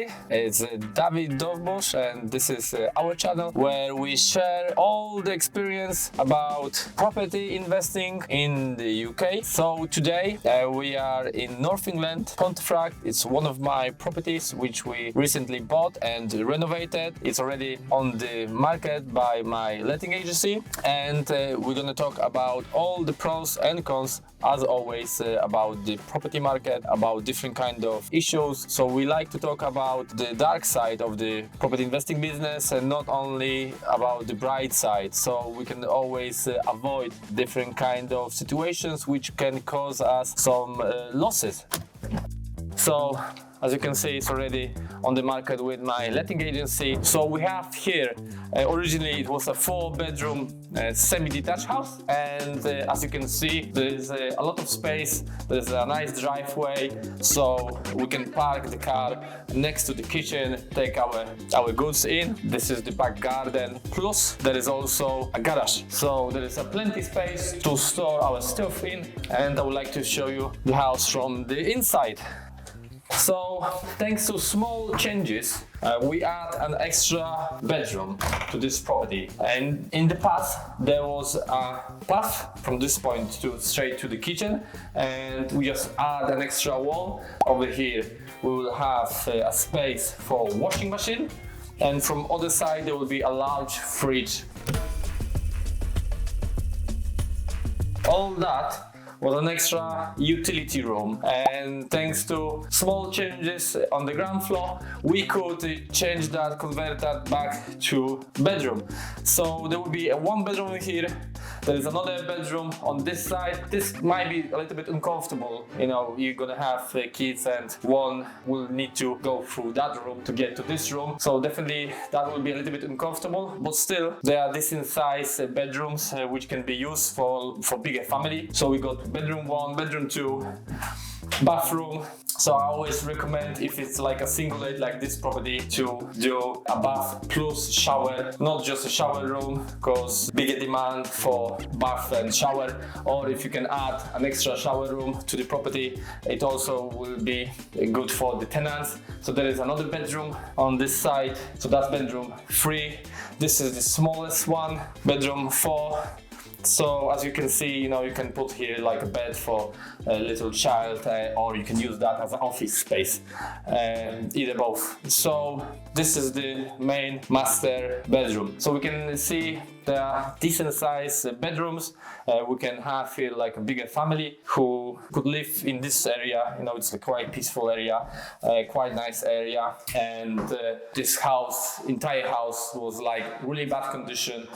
everybody, it's David Dovbosh, and this is our channel where we share all the experience about property investing in the UK. So today we are in North England, Pontefract. It's one of my properties which we recently bought and renovated. It's already on the market by my letting agency, and we're gonna talk about all the pros and cons, as always, about the property market, about different kind of issues. So we like to talk about the dark side of the property investing business and not only about the bright side, so we can always avoid different kind of situations which can cause us some losses. So as you can see, it's already on the market with my letting agency. So we have here, originally it was a 4-bedroom semi-detached house, and as you can see, there's a lot of space. There's a nice driveway, so we can park the car next to the kitchen, take our goods in. This is the back garden, plus there is also a garage, so there is a plenty space to store our stuff in, and I would like to show you the house from the inside. So thanks to small changes, we add an extra bedroom to this property, and in the past there was a path from this point to straight to the kitchen, and we just add an extra wall. Over here we will have a space for washing machine, and from other side there will be a large fridge. All that was an extra utility room, and thanks to small changes on the ground floor, we could change that, convert that back to bedroom. So there will be a 1 bedroom here. There is another bedroom on this side. This might be a little bit uncomfortable, you know, you're gonna have kids and one will need to go through that room to get to this room, so definitely that will be a little bit uncomfortable, but still there are decent size bedrooms which can be used for bigger family. So we got bedroom 1, bedroom 2, bathroom. So I always recommend, if it's like a single like this property, to do a bath plus shower, not just a shower room, because bigger demand for bath and shower. Or if you can add an extra shower room to the property, it also will be good for the tenants. So there is another bedroom on this side, so that's bedroom 3. This is the smallest one, bedroom 4. So as you can see, you know, you can put here like a bed for a little child, or you can use that as an office space, either both. So this is the main master bedroom. So we can see there are decent size bedrooms. We can have here like a bigger family who could live in this area. You know, it's a quite peaceful area, quite nice area. And this house, entire house, was like really bad condition.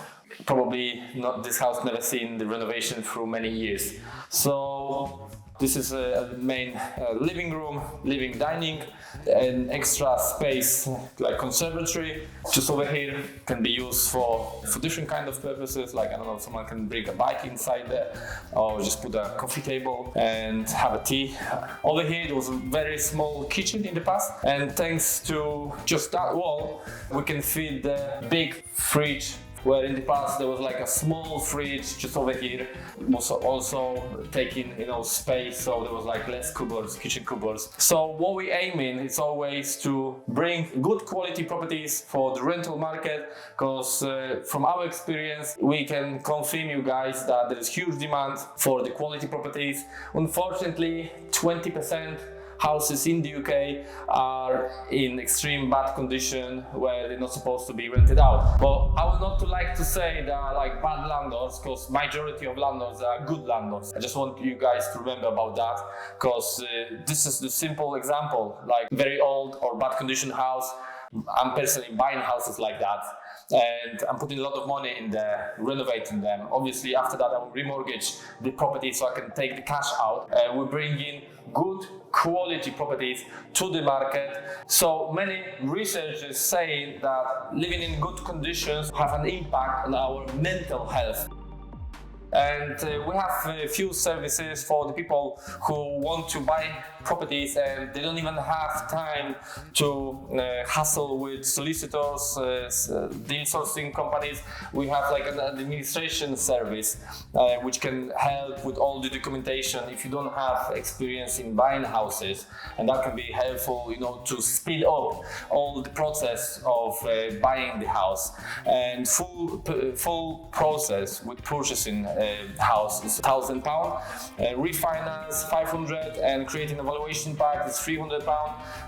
Probably not, this house never seen the renovation through many years. So this is a main living room, living dining, an extra space like conservatory just over here, can be used for different kind of purposes, like, I don't know, someone can bring a bike inside there, or just put a coffee table and have a tea. Over here it was a very small kitchen in the past, and thanks to just that wall we can fit the big fridge, where in the past there was like a small fridge just over here. It was also taking, you know, space, so there was like less cupboards, kitchen cupboards. So what we aim in is always to bring good quality properties for the rental market, because from our experience we can confirm you guys that there is huge demand for the quality properties. Unfortunately, 20% houses in the UK are in extreme bad condition where they're not supposed to be rented out. But I would not like to say they are like bad landlords, because majority of landlords are good landlords. I just want you guys to remember about that, because this is the simple example, like very old or bad condition house. I'm personally buying houses like that, and I'm putting a lot of money in there, renovating them. Obviously after that I will remortgage the property so I can take the cash out. We bring in good quality properties to the market. So many researchers say that living in good conditions have an impact on our mental health. And we have a few services for the people who want to buy properties and they don't even have time to hassle with solicitors, deal sourcing companies. We have like an administration service which can help with all the documentation if you don't have experience in buying houses, and that can be helpful, to speed up all the process of buying the house. And full process with purchasing house is £1,000, refinance 500, and creating a valuation pack is £300.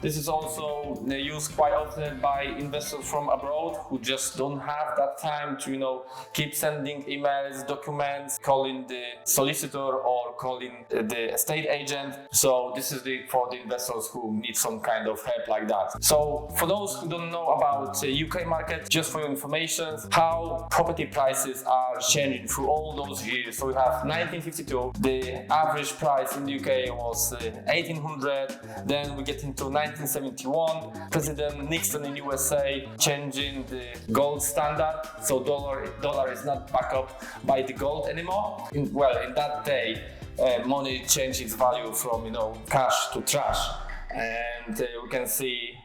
This is also used quite often by investors from abroad who just don't have that time to keep sending emails, documents, calling the solicitor or calling the estate agent. So this is for the investors who need some kind of help like that. So for those who don't know about the UK market, just for your information, how property prices are changing through all those years. So we have 1952, the average price in the UK was 1800. Then we get into 1971, President Nixon in USA changing the gold standard. So dollar is not backed up by the gold anymore. In that day, money changed its value from cash to trash, and we can see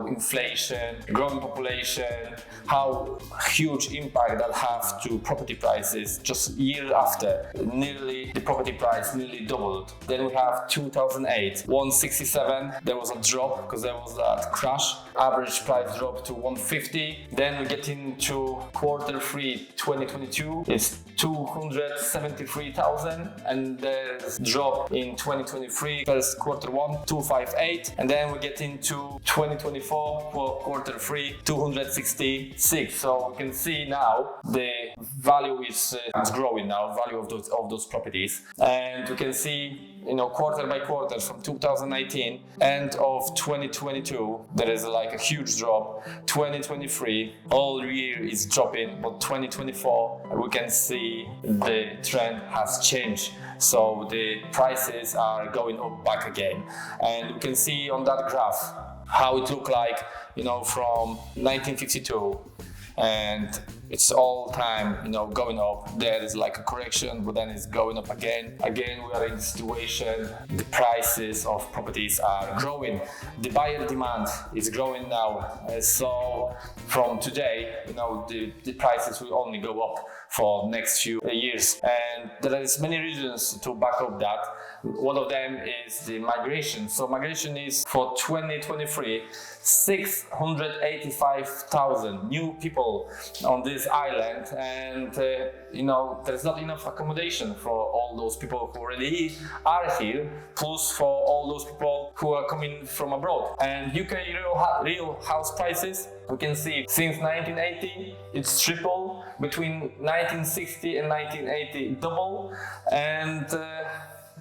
inflation, growing population, how huge impact that have to property prices. Just year after, the property price nearly doubled. Then we have 2008, 167. There was a drop because there was that crash. Average price dropped to 150. Then we get into Q3 2022. It's 273,000, and there's drop in 2023 first Q1 258, and then we get into 2024 for Q3 266. So we can see now the value is growing now, value of those properties, and we can see quarter by quarter from 2019 end of 2022 there is like a huge drop. 2023 all year is dropping, but 2024 we can see the trend has changed, so the prices are going up back again. And we can see on that graph how it looked like from 1952, and it's all time going up. There is like a correction, but then it's going up again. We are in a situation, the prices of properties are growing, the buyer demand is growing now, so from today the prices will only go up for next few years. And there is many reasons to back up that. One of them is the migration. So migration is for 2023 685,000 new people on this island, and there's not enough accommodation for all those people who already are here, plus for all those people who are coming from abroad. And UK real house prices, we can see since 1980 it's triple, between 1960 and 1980 double, and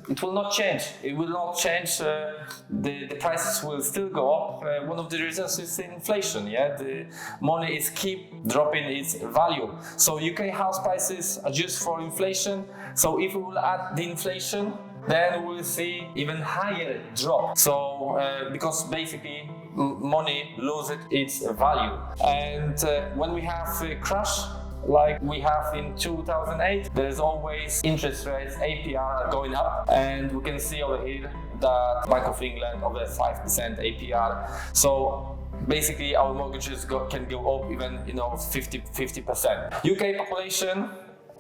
it will not change. It will not change. The prices will still go up. One of the reasons is inflation. The money is keep dropping its value. So UK house prices adjust for inflation. So if we will add the inflation, then we will see even higher drop. So because basically money loses its value. And when we have a crash like we have in 2008, there is always interest rates, APR going up, and we can see over here that Bank of England over 5% APR. So basically our mortgages can go up even 50%. UK population,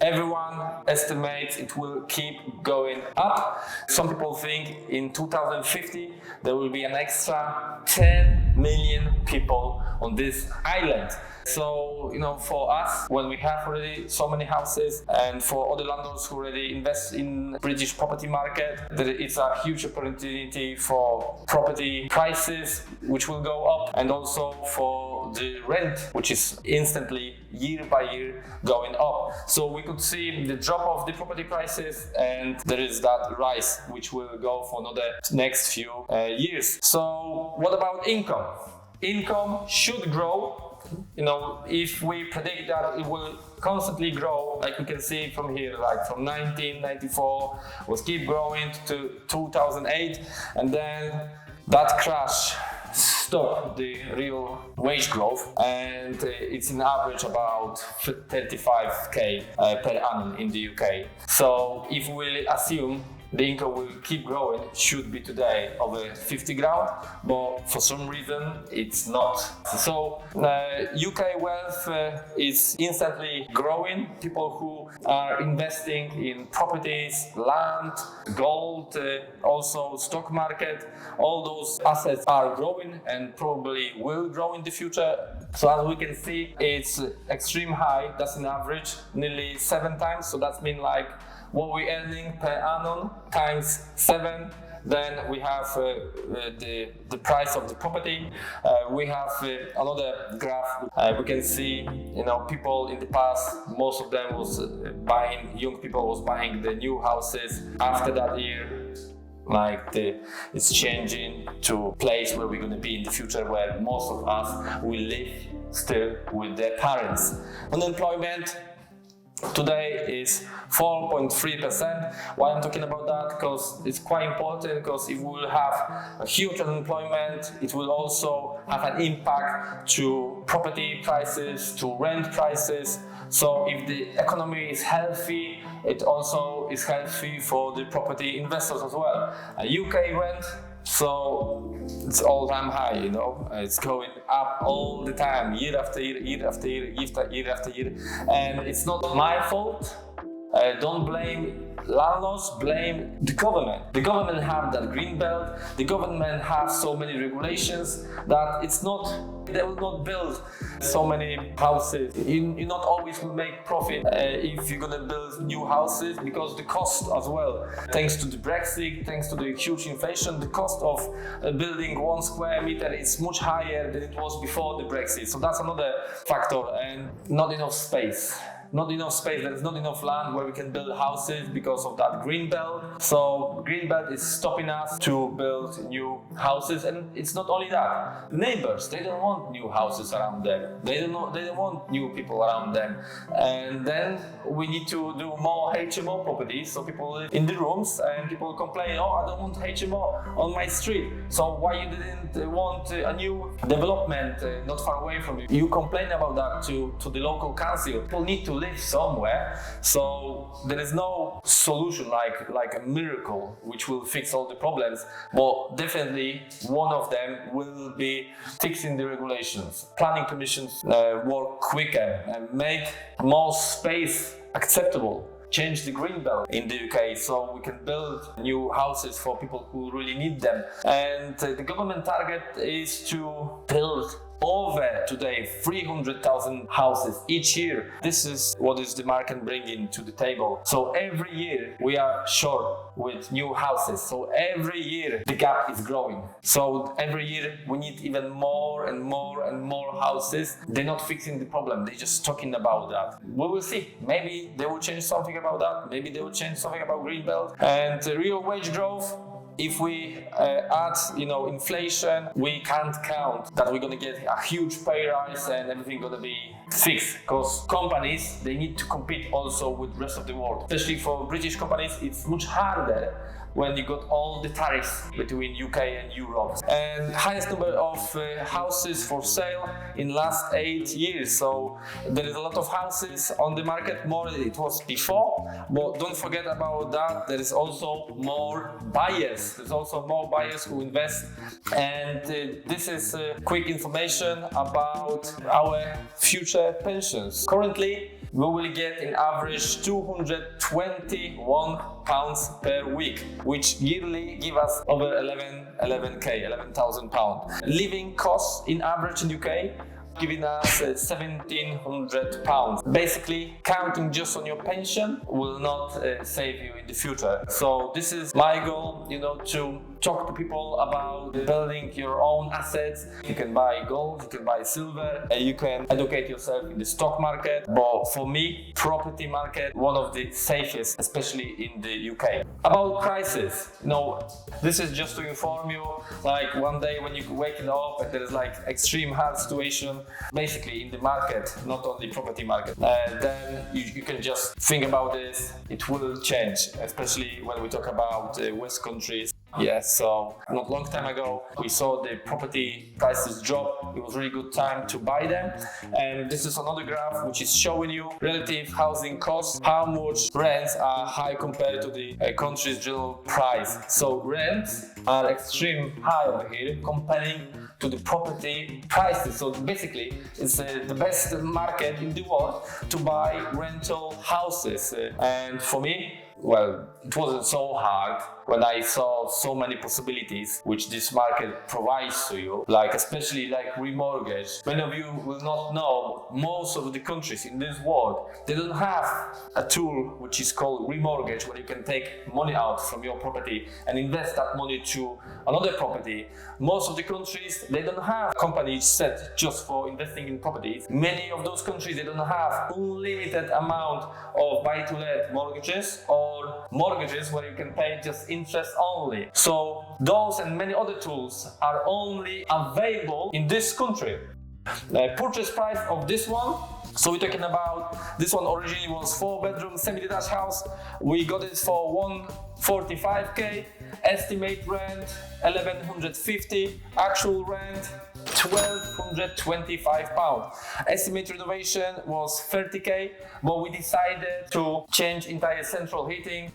everyone estimates it will keep going up. Some people think in 2050 there will be an extra 10 million people on this island. So, for us, when we have already so many houses, and for other landlords who already invest in British property market, it's a huge opportunity for property prices, which will go up, and also for the rent, which is instantly, year by year, going up. So we could see the drop of the property prices, and there is that rise, which will go for another next few years. So what about income? Income should grow. If we predict that it will constantly grow, like we can see from here, like from 1994 was keep growing to 2008, and then that crash stop the real wage growth, and it's in average about 35k per annum in the UK. So if we assume the income will keep growing, should be today over 50 grand, but for some reason it's not. So UK wealth is instantly growing. People who are investing in properties, land, gold, also stock market, all those assets are growing and probably will grow in the future. So as we can see, it's extreme high. That's an average, nearly 7 times. So that's mean like what we're earning per annum times 7. Then we have the price of the property. We have another graph. We can see, people in the past, most of them was young people was buying the new houses. After that year, it's changing to a place where we're going to be in the future, where most of us will live still with their parents. Unemployment today is 4.3%. Why I'm talking about that? Because it's quite important, because if we will have a huge unemployment, it will also have an impact to property prices, to rent prices. So if the economy is healthy, it also is healthy for the property investors as well. UK rent, so it's all-time high, it's going up all the time, year after year, year after year, year after year, and it's not my fault. Don't blame landlords, blame the government. The government have that green belt. The government have so many regulations that they will not build so many houses. You not always will make profit if you're gonna build new houses, because the cost as well, thanks to the Brexit, thanks to the huge inflation, the cost of building 1 square meter is much higher than it was before the Brexit. So that's another factor, and not enough space. There is not enough land where we can build houses because of that green belt. So green belt is stopping us to build new houses, and it's not only that. The neighbors, they don't want new houses around them. They don't want new people around them. And then we need to do more HMO properties, so people live in the rooms, and people complain, I don't want HMO on my street. So why you didn't want a new development not far away from you? You complain about that to the local council. People need to live somewhere, so there is no solution like a miracle which will fix all the problems, but definitely one of them will be fixing the regulations. Planning permissions work quicker and make more space acceptable. Change the green belt in the UK so we can build new houses for people who really need them. And the government target is to build over today 300,000 houses each year. This is what is the market bringing to the table. So every year we are short with new houses. So every year the gap is growing. So every year we need even more and more and more houses. They're not fixing the problem. They're just talking about that. We will see. Maybe they will change something about that. Maybe they will change something about Greenbelt. And real wage growth, if we add, inflation, we can't count that we're gonna get a huge pay rise and everything gonna be fixed. Because companies, they need to compete also with the rest of the world. Especially for British companies, it's much harder when you got all the tariffs between UK and Europe. And highest number of houses for sale in last 8 years. So there is a lot of houses on the market, more than it was before. But don't forget about that, there is also more buyers. There's also more buyers who invest. And this is quick information about our future pensions. Currently, we will get in average £221 per week, which yearly give us over 11,000 pounds. Living costs in average in UK giving us £1,700. Basically, counting just on your pension will not save you in the future. So this is my goal, to talk to people about building your own assets. You can buy gold, you can buy silver, you can educate yourself in the stock market. But for me, property market, one of the safest, especially in the UK. About crisis, this is just to inform you, like one day when you waking up and there is like extreme hard situation, basically in the market, not only property market, then you can just think about this. It will change, especially when we talk about West countries. Yes, so not long time ago we saw the property prices drop. It was really good time to buy them. And this is another graph which is showing you relative housing costs, how much rents are high compared to the country's general price. So rents are extreme high over here comparing to the property prices. So basically it's the best market in the world to buy rental houses. And for me, well, it wasn't so hard when I saw so many possibilities which this market provides to you, like especially like remortgage. Many of you will not know, most of the countries in this world, they don't have a tool which is called remortgage, where you can take money out from your property and invest that money to another property. Most of the countries, they don't have companies set just for investing in properties. Many of those countries, they don't have unlimited amount of buy-to-let mortgages or mortgages where you can pay just interest only. So those and many other tools are only available in this country. The purchase price of this one, so we're talking about, this one originally was 4-bedroom semi-detached house. We got it for 145k, estimate rent 1150, actual rent 1225 pounds. Estimate renovation was 30k, but we decided to change entire central heating.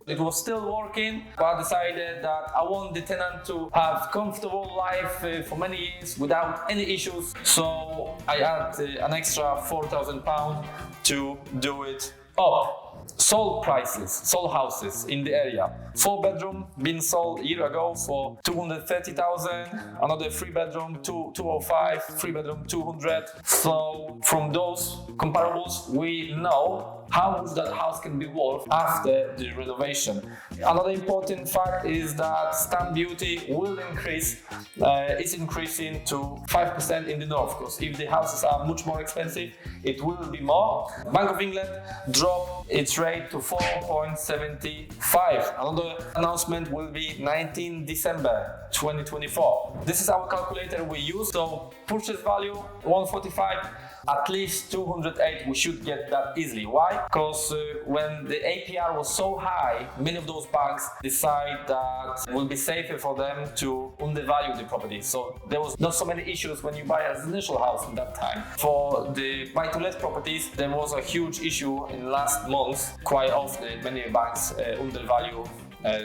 It was still working, but I decided that I want the tenant to have comfortable life for many years without any issues. So I add an extra 4,000 pounds to do it up. Sold prices, sold houses in the area. 4-bedroom been sold a year ago for 230,000. Another 3-bedroom 205, 3-bedroom 200. So from those comparables, we know how much that house can be worth after the renovation. Another important fact is that stamp duty will increase. It's increasing to 5% in the north, because if the houses are much more expensive, it will be more. Bank of England dropped its rate to 4.75. Another announcement will be 19 December 2024. This is our calculator we use. So purchase value 145. At least 208, we should get that easily. Why? Because when the APR was so high, many of those banks decide that it will be safer for them to undervalue the property. So there was not so many issues when you buy a residential house in that time. For the buy-to-let properties, there was a huge issue in last months. Quite often, many banks undervalue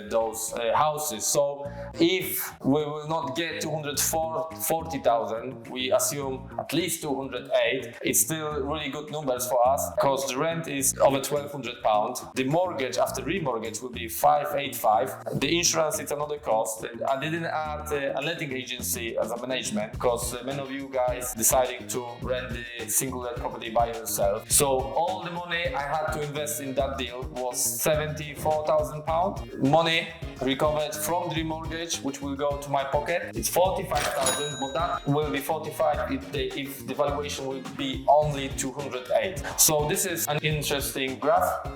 those houses. So if we will not get 240,000, we assume at least 208. It's still really good numbers for us, because the rent is over 1,200 pounds. The mortgage after remortgage will be 585. The insurance is another cost. I didn't add a letting agency as a management, because many of you guys deciding to rent the single let property by yourself. So all the money I had to invest in that deal was 74,000 pounds. Money recovered from the remortgage, which will go to my pocket. It's 45,000, but that will be 45 if the valuation will be only 208. So this is an interesting graph,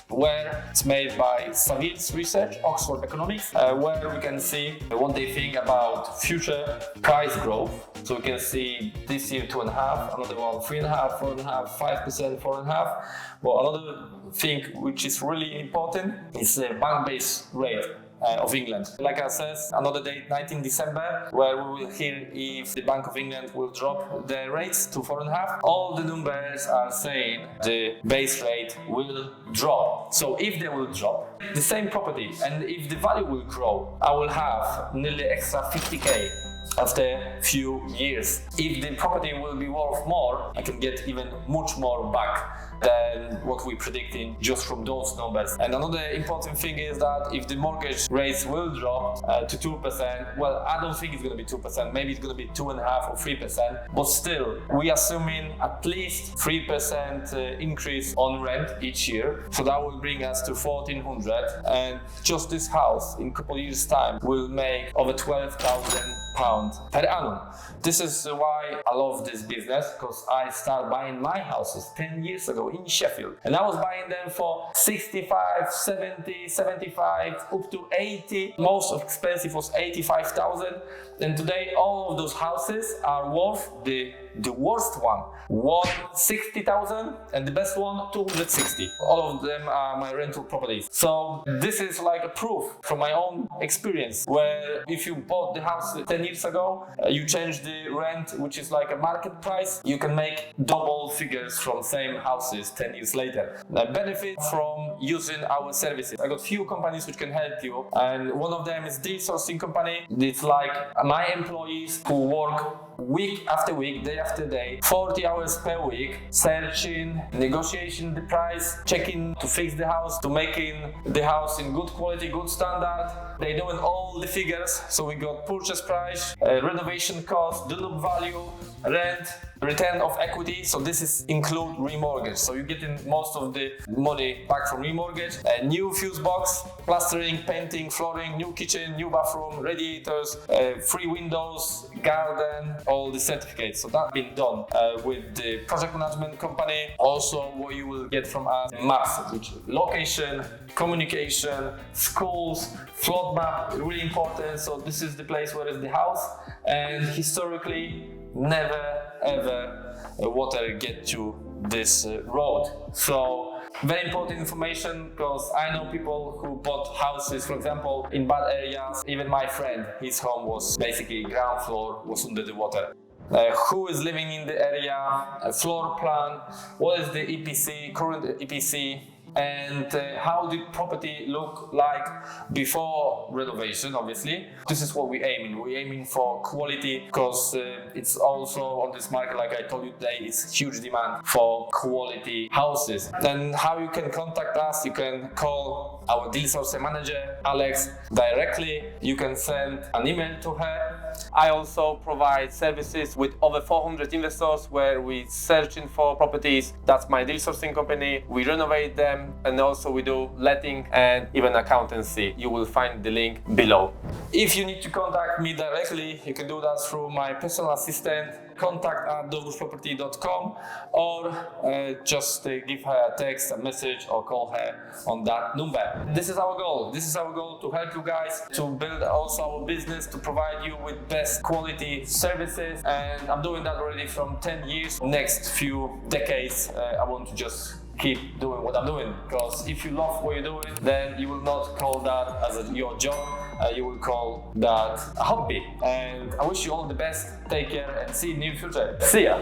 where it's made by Saville's Research, Oxford Economics, where we can see what they think about future price growth. So we can see this year 2.5%, another one 3.5%, 4.5%, 5%, 4.5%. But another thing which is really important is the bank-based rate of England. Like I said, another date, 19 December, where we will hear if the Bank of England will drop the rates to 4.5%. All the numbers are saying the base rate will drop. So if they will drop the same property, and if the value will grow, I will have nearly extra 50k after few years. If the property will be worth more, I can get even much more back than what we're predicting just from those numbers. And another important thing is that if the mortgage rates will drop to 2%, well, I don't think it's going to be 2%, maybe it's going to be 2.5% or 3%, but still, we're assuming at least 3% increase on rent each year. So that will bring us to 1,400, and just this house in a couple of years' time will make over 12,000 pounds per annum. This is why I love this business, because I started buying my houses 10 years ago in Sheffield, and I was buying them for 65, 70, 75, up to 80. Most expensive was 85,000, And today all of those houses are worth the worst one 160,000 and the best one 260. All of them are my rental properties. So this is like a proof from my own experience, where if you bought the house 10 years ago, you change the rent, which is like a market price, you can make double figures from same houses 10 years later. The benefit from using our services. I got few companies which can help you, and one of them is deal sourcing company. It's like my employees who work week after week, day after day, 40 hours per week, searching, negotiating the price, checking to fix the house, to making the house in good quality, good standard. They doing all the figures, so we got purchase price, renovation cost, develop value, rent, return of equity. So this is include remortgage. So you're getting most of the money back from remortgage. A new fuse box, plastering, painting, flooring, new kitchen, new bathroom, radiators, free windows, garden, all the certificates. So that's been done with the project management company. Also what you will get from us, maps, which location, communication, schools, flood map, really important. So this is the place where is the house, and historically never ever water get to this road. So very important information, because I know people who bought houses, for example, in bad areas. Even my friend, his home was basically ground floor was under the water. Who is living in the area, a floor plan, what is the EPC, current EPC, and how the property look like before renovation. Obviously this is what we're aiming for quality, because it's also on this market, like I told you today, it's huge demand for quality houses. Then how you can contact us, you can call our deal sourcing manager Alex directly, you can send an email to her. I also provide services with over 400 investors where we're searching for properties. That's my deal sourcing company. We renovate them, and also we do letting and even accountancy. You will find the link below. If you need to contact me directly, you can do that through my personal assistant, contact@dowdruszproperty.com, or just give her a text, a message, or call her on that number. This is our goal. This is our goal, to help you guys to build also our business, to provide you with best quality services, and I'm doing that already from 10 years. Next few decades, I want to just keep doing what I'm doing, because if you love what you're doing, then you will not call that as your job. You will call that a hobby. And I wish you all the best. Take care and see you in the near future. See ya!